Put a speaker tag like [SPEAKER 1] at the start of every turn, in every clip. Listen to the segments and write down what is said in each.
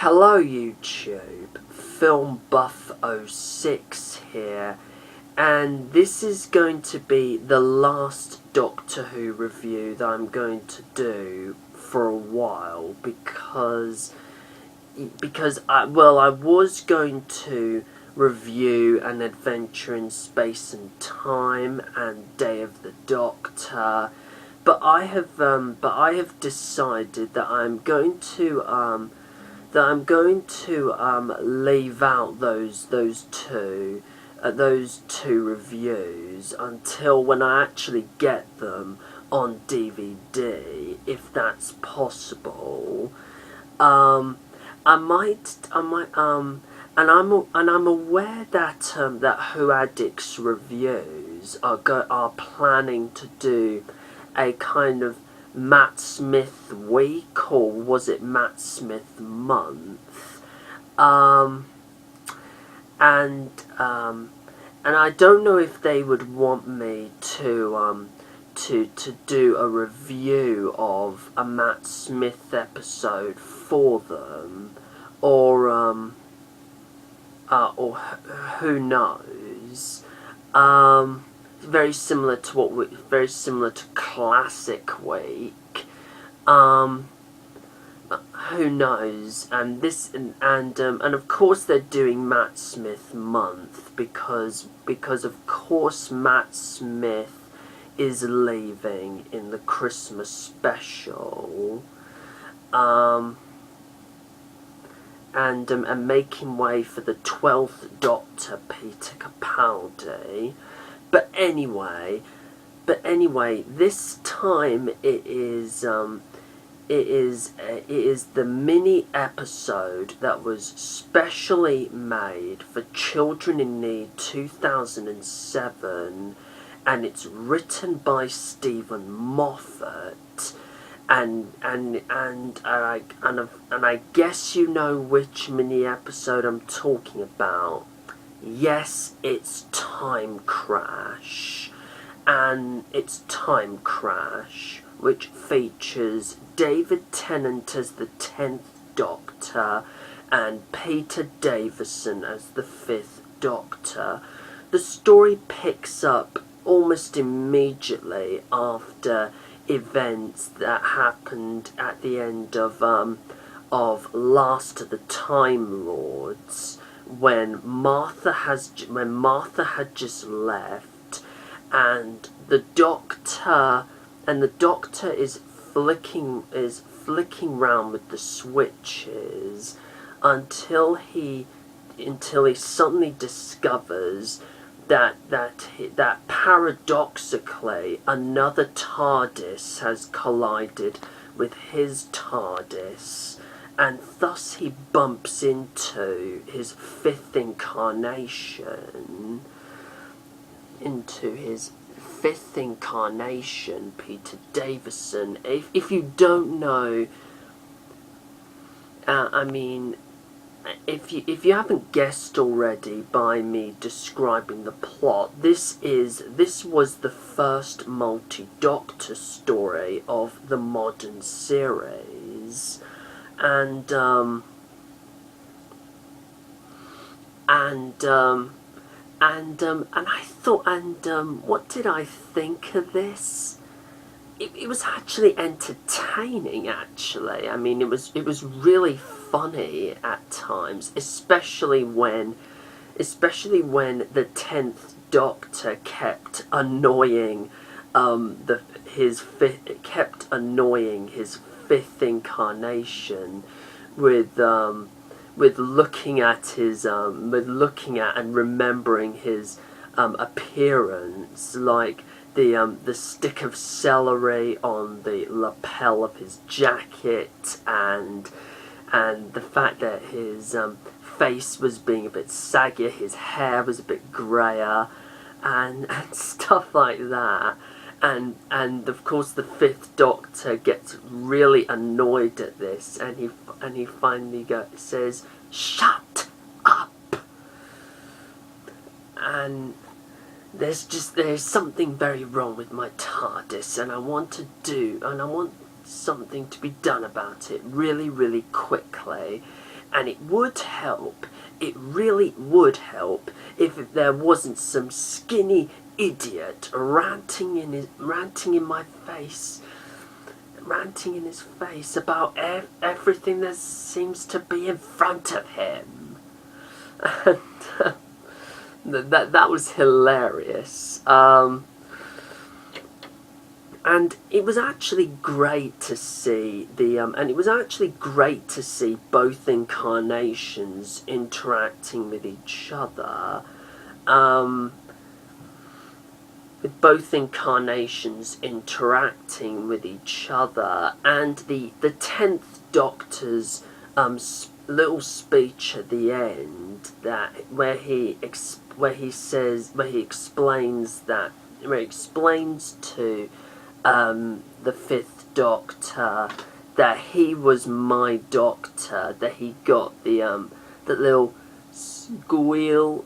[SPEAKER 1] Hello YouTube, Film Buff 06 here, and this is going to be the last Doctor Who review that I'm going to do for a while because I was going to review An Adventure in Space and Time and Day of the Doctor, but I have decided that I'm going to leave out those two reviews until when I actually get them on DVD, if that's possible. And I'm aware that that Who Addicts Reviews are planning to do a kind of Matt Smith week, or was it Matt Smith month? And I don't know if they would want me to do a review of a Matt Smith episode for them, or who knows. Very similar to Classic Week. Who knows? And of course they're doing Matt Smith month because of course Matt Smith is leaving in the Christmas special. And making way for the 12th Doctor, Peter Capaldi. But anyway, this time it is the mini episode that was specially made for Children in Need 2007, and it's written by Steven Moffat, and I guess you know which mini episode I'm talking about. Yes, it's Time Crash, and it's Time Crash, which features David Tennant as the 10th Doctor and Peter Davison as the 5th Doctor. The story picks up almost immediately after events that happened at the end of Last of the Time Lords, when Martha had just left, and the Doctor is flicking round with the switches until he suddenly discovers that paradoxically another TARDIS has collided with his TARDIS, and thus he bumps into his fifth incarnation, Peter Davison. If you don't know, if you haven't guessed already by me describing the plot, this was the first multi-Doctor story of the modern series, and I thought, what did I think of this? It was actually entertaining, actually. I mean, it was really funny at times, especially when the 10th Doctor kept annoying his fifth incarnation with looking at and remembering his appearance, like the stick of celery on the lapel of his jacket, and the fact that his face was being a bit saggier, his hair was a bit grayer, and stuff like that. And of course the 5th Doctor gets really annoyed at this, and he finally says, "Shut up!" And there's something very wrong with my TARDIS, and I want something to be done about it really, really quickly. and it would help. It really would help if there wasn't some skinny idiot ranting in his face about everything that seems to be in front of him. And that was hilarious. And it was actually great to see both incarnations interacting with each other. With both incarnations interacting with each other, and the 10th Doctor's little speech at the end, where he explains to the 5th Doctor that he was my doctor, that he got the little squeal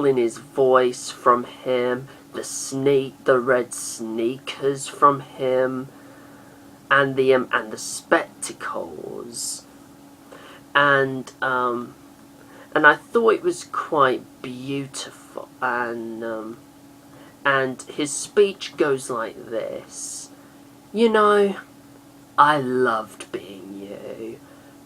[SPEAKER 1] in his voice from him, the red sneakers from him, and the spectacles, and I thought it was quite beautiful, and his speech goes like this: "You know, I loved being you.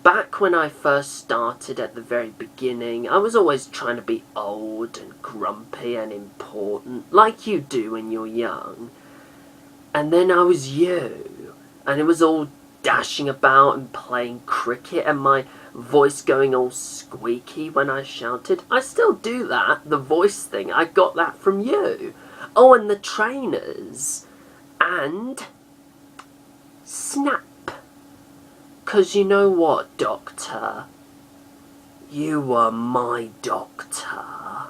[SPEAKER 1] Back when I first started at the very beginning, I was always trying to be old and grumpy and important, like you do when you're young. And then I was you, and it was all dashing about and playing cricket and my voice going all squeaky when I shouted. I still do that, the voice thing. I got that from you. Oh, and the trainers. And snap. 'Cause you know what, Doctor? You were my doctor."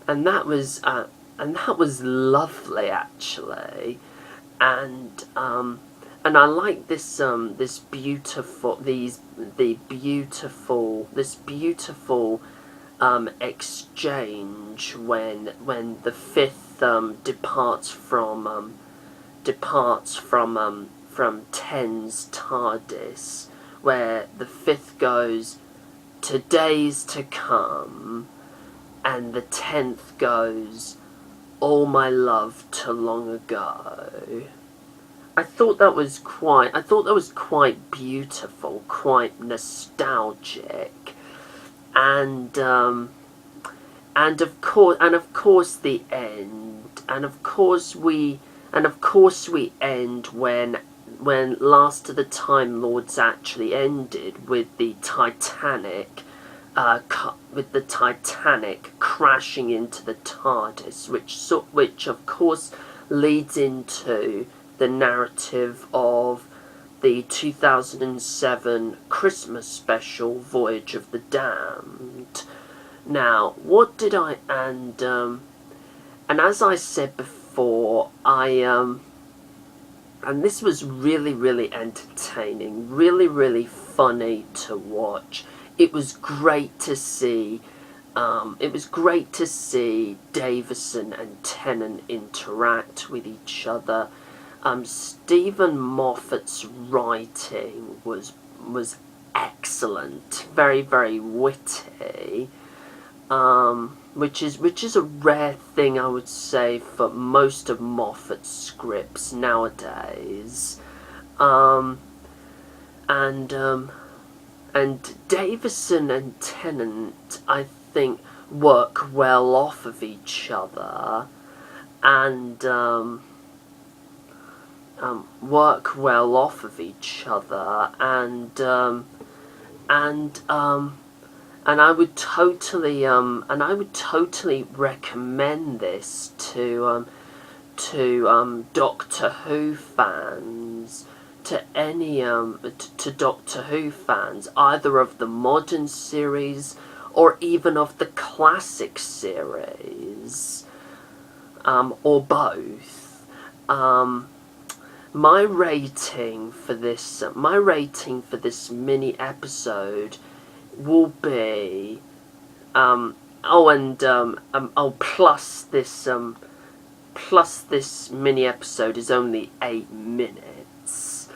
[SPEAKER 1] And that was lovely, actually. And I like this beautiful exchange when the 5th departs from 10's TARDIS, where the 5th goes, "To days to come," and the 10th goes, "All my love to long ago." I thought that was quite beautiful, quite nostalgic, and of course the end, and of course we end when Last of the Time Lords actually ended with the Titanic crashing into the TARDIS, which of course leads into the narrative of the 2007 Christmas special, Voyage of the Damned. Now, what did I and as I said before, and this was really, really entertaining, really, really funny to watch. It was great to see. Davison and Tennant interact with each other. Steven Moffat's writing was excellent, very, very witty. Which is a rare thing, I would say, for most of Moffat's scripts nowadays. And Davison and Tennant, I think, work well off of each other, and and I would totally recommend this to Doctor Who fans, to Doctor Who fans, either of the modern series or even of the classic series, or both. My rating for this mini episode will be plus this mini episode is only 8 minutes,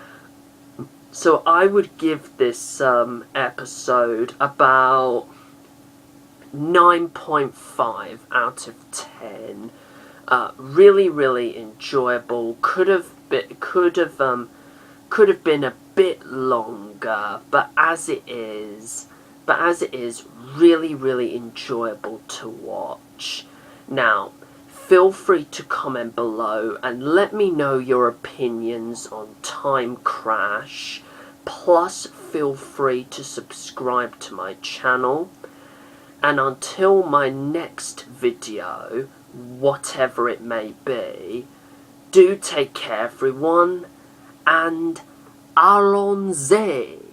[SPEAKER 1] So I would give this episode about 9.5 out of 10. Really, really enjoyable. Could have been a bit longer, but as it is, really, really enjoyable to watch. Now, feel free to comment below and let me know your opinions on Time Crash. Plus, feel free to subscribe to my channel. And until my next video, whatever it may be, do take care everyone, and allons-y!